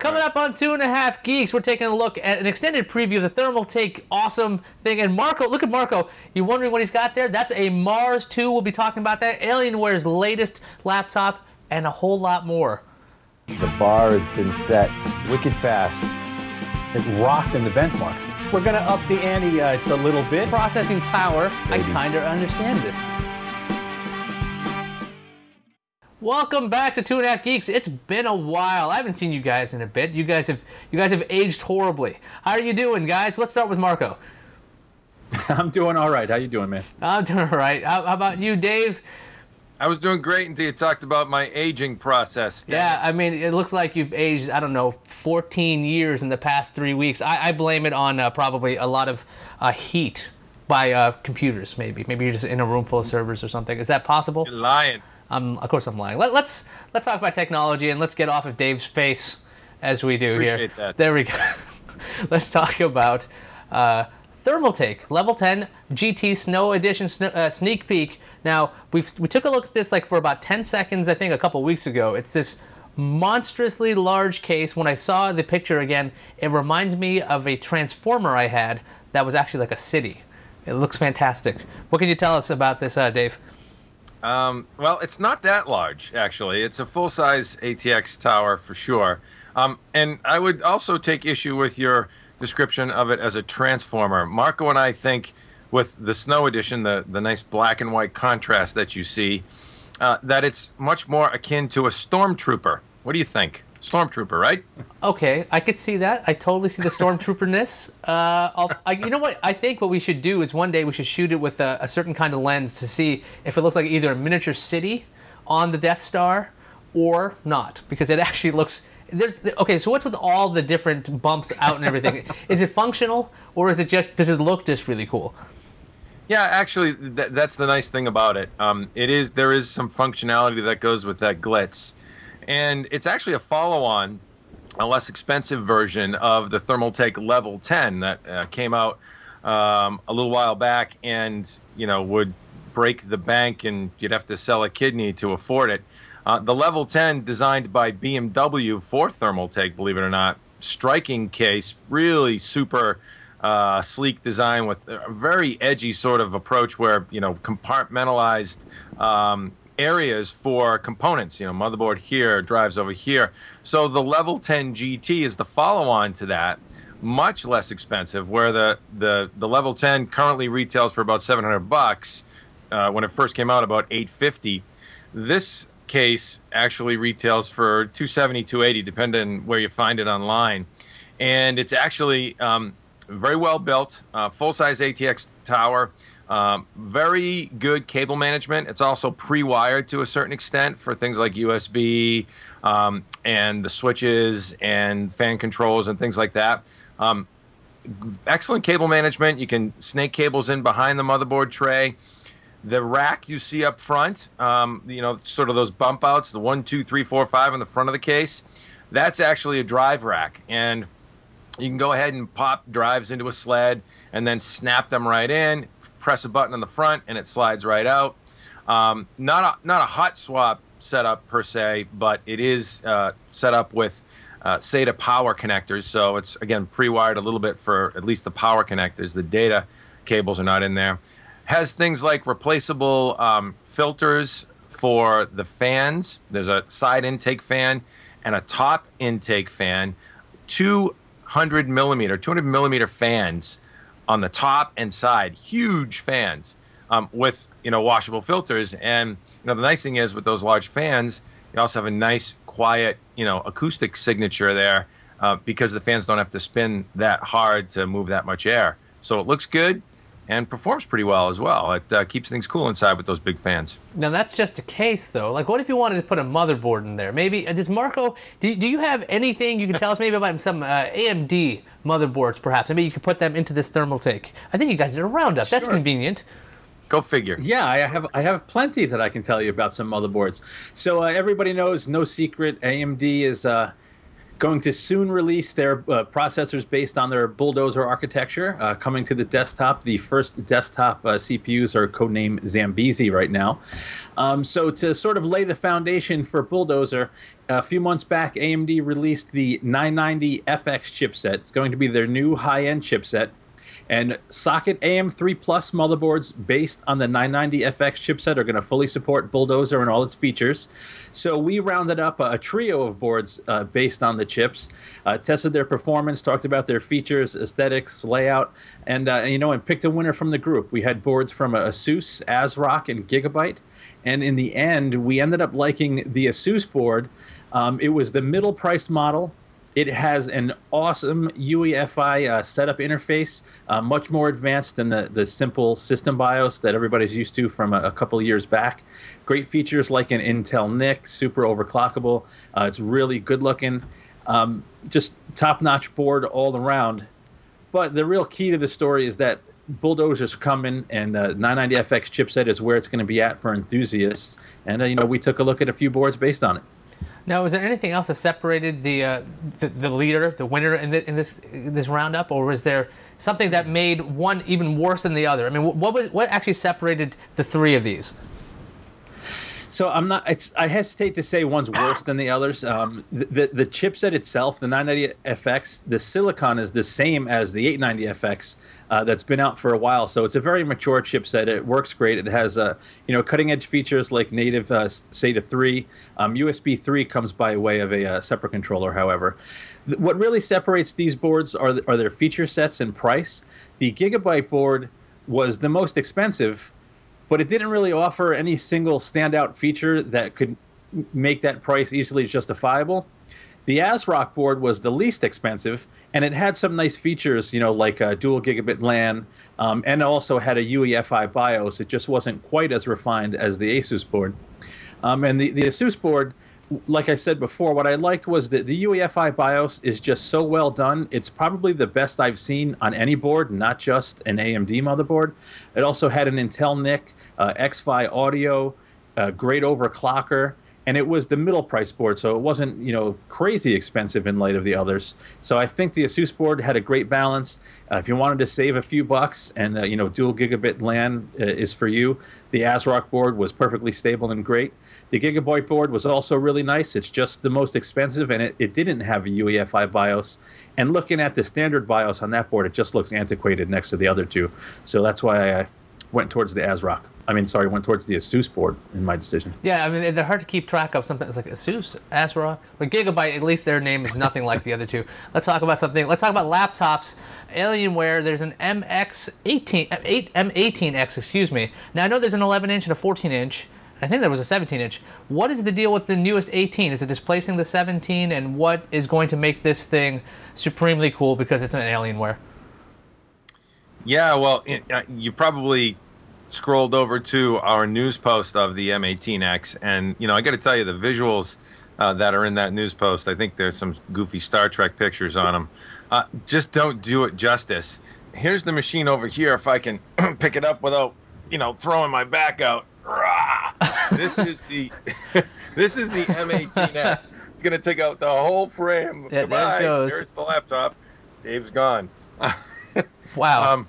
Coming up on 2.5 Geeks, we're taking a look at an extended preview of the Thermaltake awesome thing. And Marco, look at Marco. You wondering what he's got there? That's a Mars 2. We'll be talking about that. Alienware's latest laptop and a whole lot more. The bar has been set wicked fast. It rocked in the benchmarks. We're going to up the ante a little bit. Processing power. I kind of understand this. Welcome back to 2.5 Geeks. It's been a while. I haven't seen you guys in a bit. You guys have aged horribly. How are you doing, guys? Let's start with Marco. I'm doing all right. How you doing, man? I'm doing all right. How about you, Dave? I was doing great until you talked about my aging process. Yeah, I mean, it looks like you've aged, I don't know, 14 years in the past 3 weeks. I blame it on probably a lot of heat by computers, maybe. Maybe you're just in a room full of servers or something. Is that possible? You're lying. Of course I'm lying. Let's talk about technology, and let's get off of Dave's face as we do here. Appreciate that. There we go. Let's talk about Thermaltake Level 10 GT Snow Edition sneak peek. Now, we took a look at this like for about 10 seconds, I think, a couple weeks ago. It's this monstrously large case. When I saw the picture again, it reminds me of a Transformer I had that was actually like a city. It looks fantastic. What can you tell us about this, Dave? Well, it's not that large, actually. It's a full-size ATX tower for sure. And I would also take issue with your description of it as a transformer. Marco and I think with the Snow Edition, the nice black and white contrast that you see, that it's much more akin to a Stormtrooper. What do you think? Stormtrooper, right? Okay, I could see that. I totally see the Stormtrooper-ness. You know what? I think what we should do is one day we should shoot it with a certain kind of lens to see if it looks like either a miniature city on the Death Star or not, because it actually looks... Okay, so what's with all the different bumps out and everything? Is it functional, or is it just... does it look just really cool? Yeah, actually, that's the nice thing about it. There is some functionality that goes with that glitz. And it's actually a follow-on, a less expensive version of the Thermaltake Level 10 that came out a little while back and, you know, would break the bank and you'd have to sell a kidney to afford it. The Level 10, designed by BMW for Thermaltake, believe it or not, striking case, really super sleek design with a very edgy sort of approach where, you know, compartmentalized areas for components, you know, motherboard here, drives over here. So the Level 10 GT is the follow-on to that, much less expensive, where the Level 10 currently retails for about $700 when it first came out, about $850. This case actually retails for $270, $280, depending where you find it online. And it's actually very well built, full-size ATX tower. Very good cable management. It's also pre-wired to a certain extent for things like USB and the switches and fan controls and things like that. Excellent cable management. You can snake cables in behind the motherboard tray. The rack you see up front, you know, sort of those bump outs, the 1, 2, 3, 4, 5 on the front of the case, that's actually a drive rack. And you can go ahead and pop drives into a sled and then snap them right in, press a button on the front, and it slides right out. Not a hot swap setup per se, but it is set up with SATA power connectors. So it's, again, pre-wired a little bit for at least the power connectors. The data cables are not in there. Has things like replaceable filters for the fans. There's a side intake fan and a top intake fan. 200 millimeter fans on the top and side, huge fans with, you know, washable filters. And, you know, the nice thing is with those large fans, you also have a nice, quiet, you know, acoustic signature there because the fans don't have to spin that hard to move that much air. So it looks good and performs pretty well as well. It keeps things cool inside with those big fans. Now that's just a case, though. Like, what if you wanted to put a motherboard in there? Maybe, does Marco, do you have anything you can tell us maybe about some AMD motherboards, perhaps? Maybe you could put them into this Thermaltake. I think you guys did a roundup. That's Sure. convenient. Go figure. Yeah, I have plenty that I can tell you about some motherboards. So everybody knows, no secret, AMD is going to soon release their processors based on their Bulldozer architecture, coming to the desktop. The first desktop CPUs are codenamed Zambezi right now. So to sort of lay the foundation for Bulldozer, a few months back, AMD released the 990FX chipset. It's going to be their new high-end chipset. And socket AM3 Plus motherboards based on the 990FX chipset are going to fully support Bulldozer and all its features. So we rounded up a trio of boards based on the chips, tested their performance, talked about their features, aesthetics, layout, and picked a winner from the group. We had boards from ASUS, ASRock, and Gigabyte. And in the end, we ended up liking the ASUS board. It was the middle-priced model. It has an awesome UEFI setup interface, much more advanced than the simple system BIOS that everybody's used to from a couple of years back. Great features like an Intel NIC, super overclockable. It's really good looking. Just top-notch board all around. But the real key to the story is that Bulldozer's coming, and 990FX chipset is where it's going to be at for enthusiasts. And we took a look at a few boards based on it. Now, was there anything else that separated the leader, the winner in this roundup, or was there something that made one even worse than the other? I mean, what actually separated the three of these? So I hesitate to say one's worse than the others. The chipset itself, the 990FX, the silicon is the same as the 890FX that's been out for a while. So it's a very mature chipset. It works great. It has cutting edge features like native SATA 3. USB 3 comes by way of a separate controller, however. What really separates these boards are their feature sets and price. The Gigabyte board was the most expensive, but it didn't really offer any single standout feature that could make that price easily justifiable. The ASRock board was the least expensive, and it had some nice features, like dual gigabit LAN, and also had a UEFI BIOS. It just wasn't quite as refined as the ASUS board. And the ASUS board, like I said before, what I liked was that the UEFI BIOS is just so well done. It's probably the best I've seen on any board, not just an AMD motherboard. It also had an Intel NIC, X-Fi audio, great overclocker, and it was the middle price board, so it wasn't crazy expensive in light of the others. So I think the ASUS board had a great balance. If you wanted to save a few bucks and dual gigabit LAN is for you, the ASRock board was perfectly stable and great. The Gigabyte board was also really nice. It's just the most expensive, and it didn't have a UEFI BIOS. And looking at the standard BIOS on that board, it just looks antiquated next to the other two. So that's why I went towards the ASRock. Went towards the ASUS board in my decision. Yeah, they're hard to keep track of. Something it's like ASUS, ASRock, but Gigabyte. At least their name is nothing like the other two. Let's talk about something. Let's talk about laptops. Alienware. There's an M18X. Excuse me. Now I know there's an 11-inch and a 14-inch. I think there was a 17-inch. What is the deal with the newest 18? Is it displacing the 17? And what is going to make this thing supremely cool because it's an Alienware? Yeah, well, you probably scrolled over to our news post of the M18X, and I got to tell you, the visuals that are in that news post, I think there's some goofy Star Trek pictures on them, just don't do it justice. Here's the machine over here, if I can pick it up without throwing my back out. This is the M18X. It's gonna take out the whole frame. Yeah, goodbye. goes. There's the laptop. Dave's gone. Wow.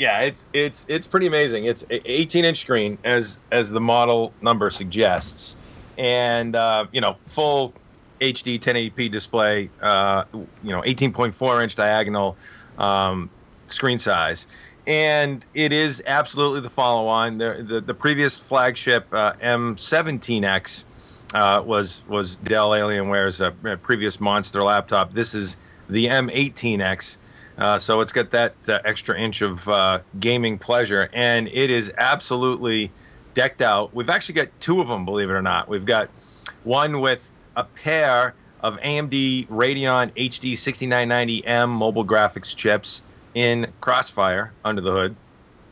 Yeah, it's pretty amazing. It's an 18-inch screen, as the model number suggests, and full HD 1080p display. 18.4-inch diagonal screen size, and it is absolutely the follow-on. The previous flagship M17X was Dell Alienware's previous monster laptop. This is the M18X. So it's got that extra inch of gaming pleasure, and it is absolutely decked out. We've actually got two of them, believe it or not. We've got one with a pair of AMD Radeon HD 6990M mobile graphics chips in Crossfire under the hood.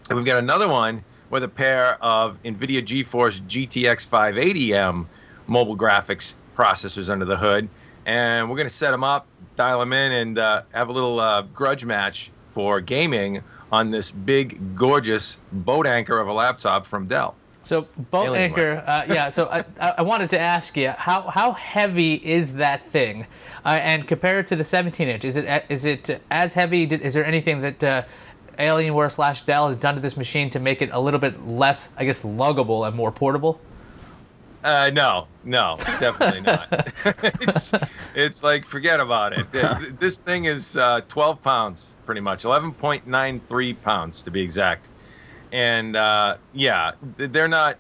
And we've got another one with a pair of NVIDIA GeForce GTX 580M mobile graphics processors under the hood. And we're going to set them up, dial them in, and have a little grudge match for gaming on this big, gorgeous boat anchor of a laptop from Dell. So boat Alienware. anchor, yeah. So I wanted to ask you how heavy is that thing, and compare it to the 17-inch. Is it as heavy? Is there anything that Alienware / Dell has done to this machine to make it a little bit less, I guess, luggable and more portable? No, definitely not. it's like, forget about it. This thing is 12 pounds, pretty much, 11.93 pounds to be exact. And yeah, they're not,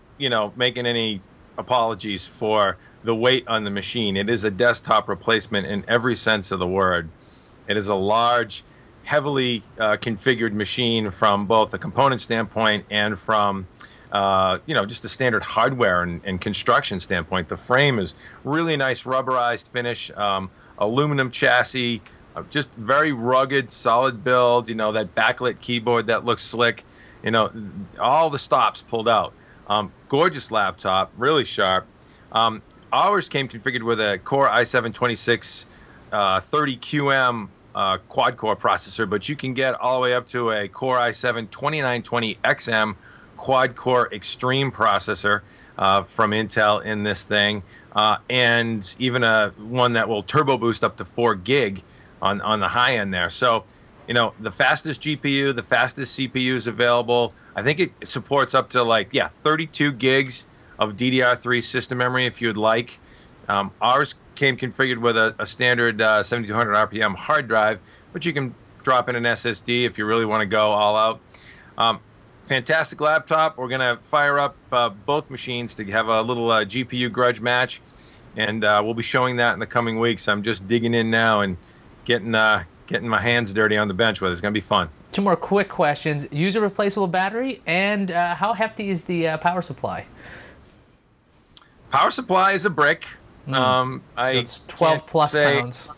making any apologies for the weight on the machine. It is a desktop replacement in every sense of the word. It is a large, heavily configured machine from both a component standpoint and from just a standard hardware and construction standpoint. The frame is really nice rubberized finish, aluminum chassis, just very rugged, solid build. That backlit keyboard that looks slick. All the stops pulled out. Gorgeous laptop, really sharp. Ours came configured with a Core i7-26 30QM quad-core processor, but you can get all the way up to a Core i7-2920XM quad-core extreme processor from Intel in this thing, and even one that will turbo boost up to 4 gig on the high end there. So, the fastest GPU, the fastest CPUs available. I think it supports up to 32 gigs of DDR3 system memory if you'd like. Ours came configured with a standard 7200 RPM hard drive, but you can drop in an SSD if you really want to go all out. Fantastic laptop. We're going to fire up both machines to have a little GPU grudge match, and we'll be showing that in the coming weeks. I'm just digging in now and getting my hands dirty on the bench with it. It's going to be fun. 2 more quick questions. User replaceable battery, and how hefty is the power supply? Power supply is a brick. So it's 12 plus pounds.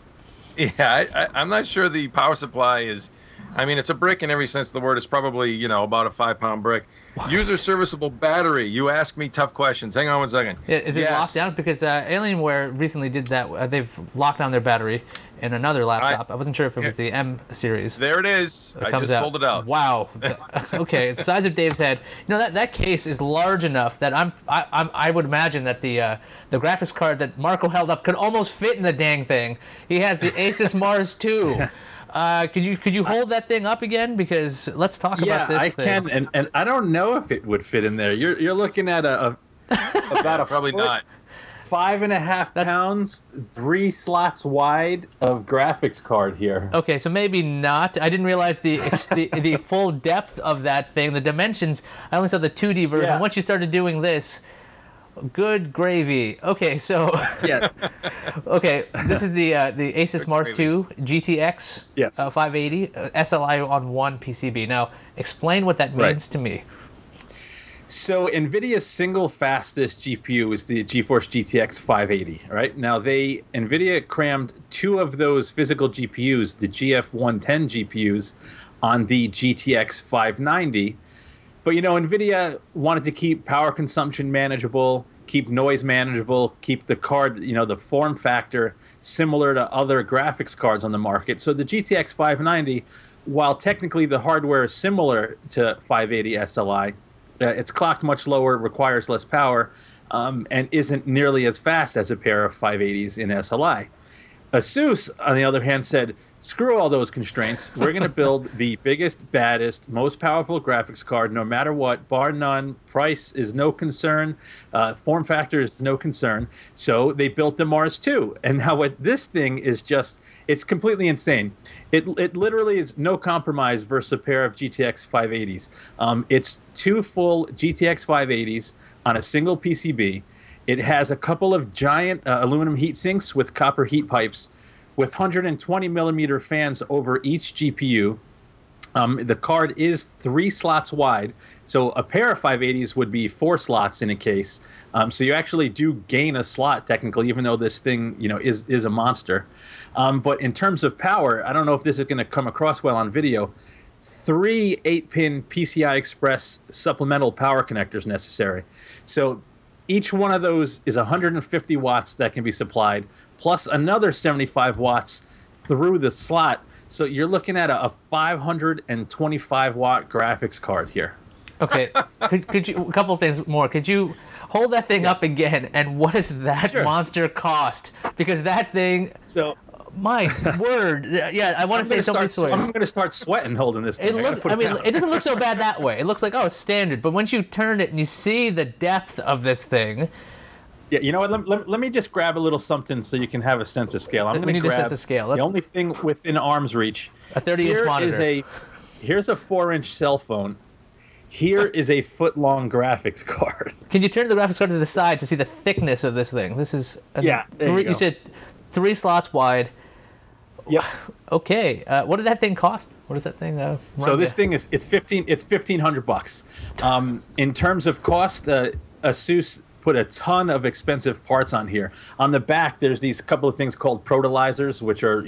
Yeah, I'm not sure the power supply is... it's a brick in every sense of the word. It's probably, about a 5-pound brick. User serviceable battery. You ask me tough questions. Hang on one second. Is it locked down? Because Alienware recently did that. They've locked down their battery in another laptop. I wasn't sure if it was the M series. There it is. I just pulled it out. Wow. Okay, the size of Dave's head. That case is large enough that I would imagine that the graphics card that Marco held up could almost fit in the dang thing. He has the Asus Mars 2. Could you hold that thing up again? Because let's talk about this thing. Yeah, I can, and I don't know if it would fit in there. You're looking at about a probably not 5.5 pounds, 3 slots wide of graphics card here. Okay, so maybe not. I didn't realize the full depth of that thing, the dimensions. I only saw the 2D version. Yeah. Once you started doing this, good gravy. Okay, so Yeah. okay, this is the Asus Mars 2 GTX 580 SLI on 1 PCB. Now, explain what that means to me. So NVIDIA's single fastest GPU is the GeForce GTX 580, right? Now NVIDIA crammed 2 of those physical GPUs, the GF110 GPUs, on the GTX 590. But NVIDIA wanted to keep power consumption manageable, keep noise manageable, keep the card, the form factor similar to other graphics cards on the market. So the GTX 590, while technically the hardware is similar to 580 SLI, it's clocked much lower, requires less power, and isn't nearly as fast as a pair of 580s in SLI. Asus, on the other hand, said, screw all those constraints. We're going to build the biggest, baddest, most powerful graphics card no matter what, bar none. Price is no concern. Form factor is no concern. So they built the Mars 2. And now what this thing is just, it's completely insane. It literally is no compromise versus a pair of GTX 580s. It's 2 full GTX 580s on a single PCB. It has a couple of giant aluminum heat sinks with copper heat pipes with 120 millimeter fans over each GPU. The card is 3 slots wide, so a pair of 580s would be 4 slots in a case. So you actually do gain a slot technically, even though this thing is a monster. But in terms of power, I don't know if this is going to come across well on video. 3 8-pin PCI Express supplemental power connectors necessary. So each one of those is 150 watts that can be supplied, plus another 75 watts through the slot. So you're looking at a 525 watt graphics card here. Okay, could you a couple of things more? Could you hold that thing up again? And what does that monster cost? Because that thing. So. My word! Yeah, I want to say something swears. I'm going to start sweating holding this thing. It doesn't look so bad that way. It looks like, oh, it's standard. But once you turn it and you see the depth of this thing. Yeah, you know what? Let me just grab a little something so you can have a sense of scale. I'm going to grab a sense of scale. The only thing within arm's reach. A 30-inch monitor. Here's a 4-inch cell phone. Here is a foot-long graphics card. Can you turn the graphics card to the side to see the thickness of this thing? This is you said 3 slots wide. Yep. Okay. What did that thing cost? What is that thing? So this thing it's $1,500. In terms of cost, ASUS put a ton of expensive parts on here. On the back, there's these couple of things called protolizers, which are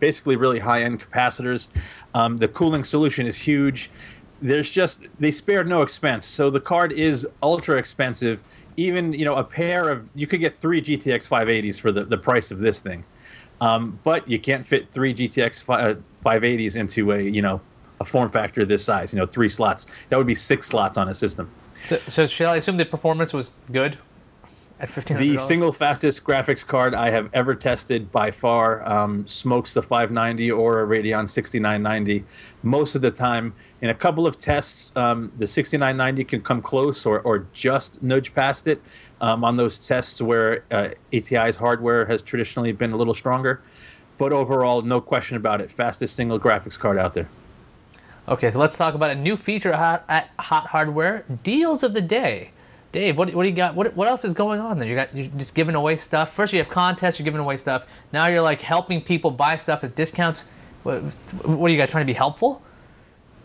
basically really high-end capacitors. The cooling solution is huge. They spared no expense. So the card is ultra expensive. Even a pair of you could get 3 GTX 580s for the price of this thing. But you can't fit 3 GTX 580s into a form factor this size. 3 slots. That would be 6 slots on a system. So shall I assume the performance was good at $1,500? The single fastest graphics card I have ever tested by far smokes the 590 or a Radeon 6990. Most of the time, in a couple of tests, the 6990 can come close or just nudge past it on those tests where ATI's hardware has traditionally been a little stronger. But overall, no question about it, fastest single graphics card out there. Okay, so let's talk about a new feature at Hot Hardware, Deals of the Day. Dave, what do you got? What else is going on there? You're just giving away stuff. First you have contests, you're giving away stuff. Now you're like helping people buy stuff at discounts. What are you guys trying to be helpful?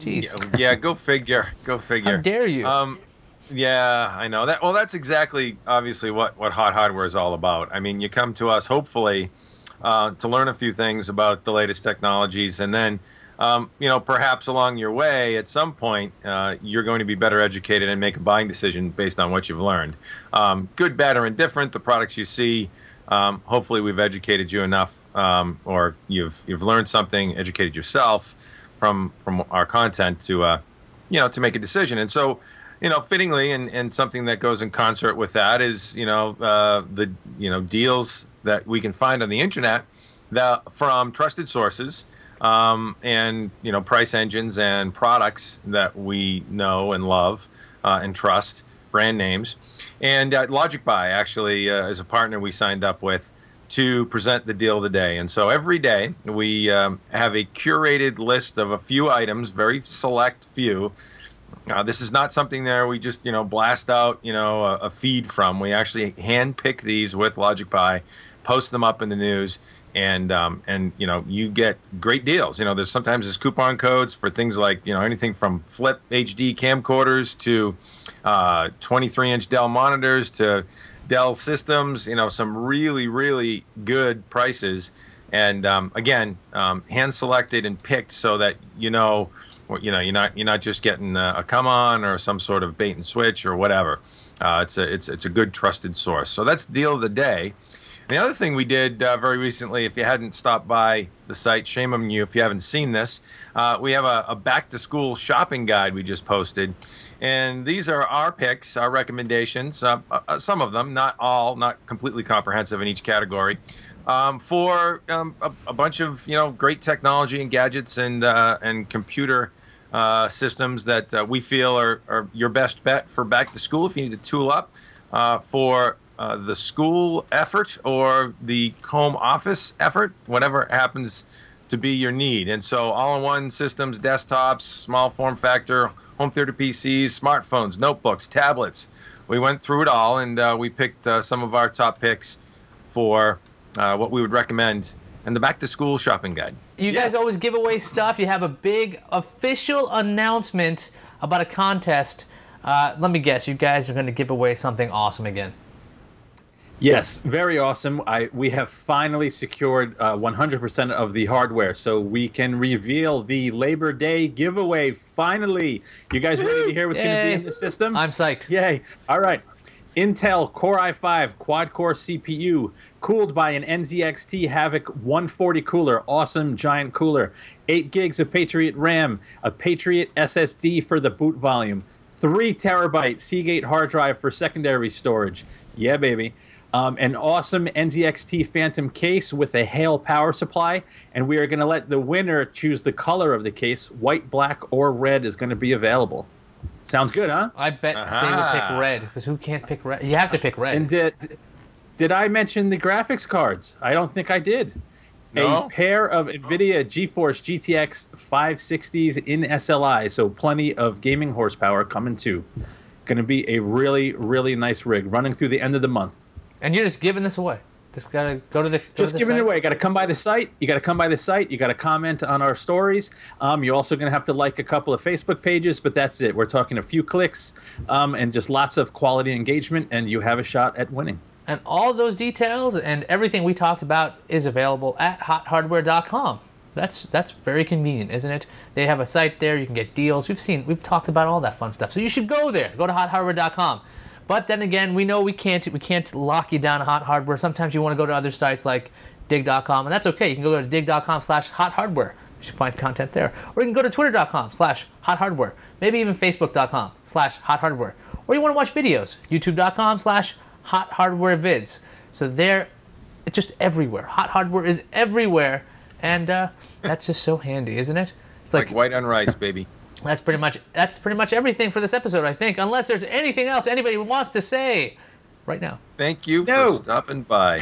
Jeez. Yeah, go figure. Go figure. How dare you? Yeah, I know that. Well, that's exactly obviously what Hot Hardware is all about. I mean, you come to us hopefully to learn a few things about the latest technologies, and then perhaps along your way, at some point, you're going to be better educated and make a buying decision based on what you've learned. Good, bad, or indifferent, the products you see, hopefully we've educated you enough, or you've learned something, educated yourself from our content to to make a decision. And so, fittingly, and something that goes in concert with that is the deals that we can find on the internet from trusted sources. And price engines and products that we know and love and trust, brand names. And Logic Buy actually is a partner we signed up with to present the deal of the day. And so every day we have a curated list of a few items, very select few. This is not something there we just blast out a feed from. We actually hand pick these with Logic Buy, post them up in the news. And you get great deals. There's coupon codes for things like anything from flip HD camcorders to 23-inch Dell monitors to Dell systems. Some really good prices. And again, hand selected and picked so that you're not just getting a come on or some sort of bait and switch or whatever. It's a good trusted source. So that's the deal of the day. The other thing we did very recently, if you hadn't stopped by the site, shame on you if you haven't seen this, we have a back-to-school shopping guide we just posted. And these are our picks, our recommendations, some of them, not all, not completely comprehensive in each category, for a bunch of great technology and gadgets and computer systems that we feel are your best bet for back-to-school if you need to tool up for the school effort or the home office effort, whatever happens to be your need. And so all-in-one systems, desktops, small form factor, home theater PCs, smartphones, notebooks, tablets. We went through it all, and we picked some of our top picks for what we would recommend in the back-to-school shopping guide. You guys always give away stuff. You have a big official announcement about a contest. Let me guess, you guys are going to give away something awesome again. Yes, very awesome. We have finally secured 100% of the hardware, so we can reveal the Labor Day giveaway. Finally, you guys ready to hear what's going to be in the system? I'm psyched. Yay! All right. Intel Core i5 quad-core CPU, cooled by an NZXT Havoc 140 cooler, awesome giant cooler, 8 gigs of Patriot RAM, a Patriot SSD for the boot volume, 3 terabyte Seagate hard drive for secondary storage. Yeah, baby. An awesome NZXT Phantom case with a Hale power supply, and we are going to let the winner choose the color of the case. White, black, or red is going to be available. Sounds good, huh? I bet they will pick red, because who can't pick red? You have to pick red. And did I mention the graphics cards? I don't think I did. No? A pair of NVIDIA GeForce GTX 560s in SLI, so plenty of gaming horsepower coming too. Going to be a really, really nice rig running through the end of the month. And you're just giving this away. Just got to go to the Just giving it away. You got to come by the site. You got to come by the site. You got to comment on our stories. You're also going to have to like a couple of Facebook pages, but that's it. We're talking a few clicks and just lots of quality engagement, and you have a shot at winning. And all those details and everything we talked about is available at HotHardware.com. That's very convenient, isn't it? They have a site there. You can get deals. We've talked about all that fun stuff. So you should go there. Go to HotHardware.com. But then again, we know we can't lock you down Hot Hardware. Sometimes you want to go to other sites like dig.com, and that's okay. You can go to dig.com/hothardware. You should find content there. Or you can go to twitter.com/hothardware. Maybe even facebook.com/hothardware. Or you want to watch videos, youtube.com/hothardwarevids. So there, it's just everywhere. Hot Hardware is everywhere, and that's just so handy, isn't it? It's like white on rice, baby. That's pretty much everything for this episode, I think. Unless there's anything else anybody wants to say right now. Thank you for stopping by.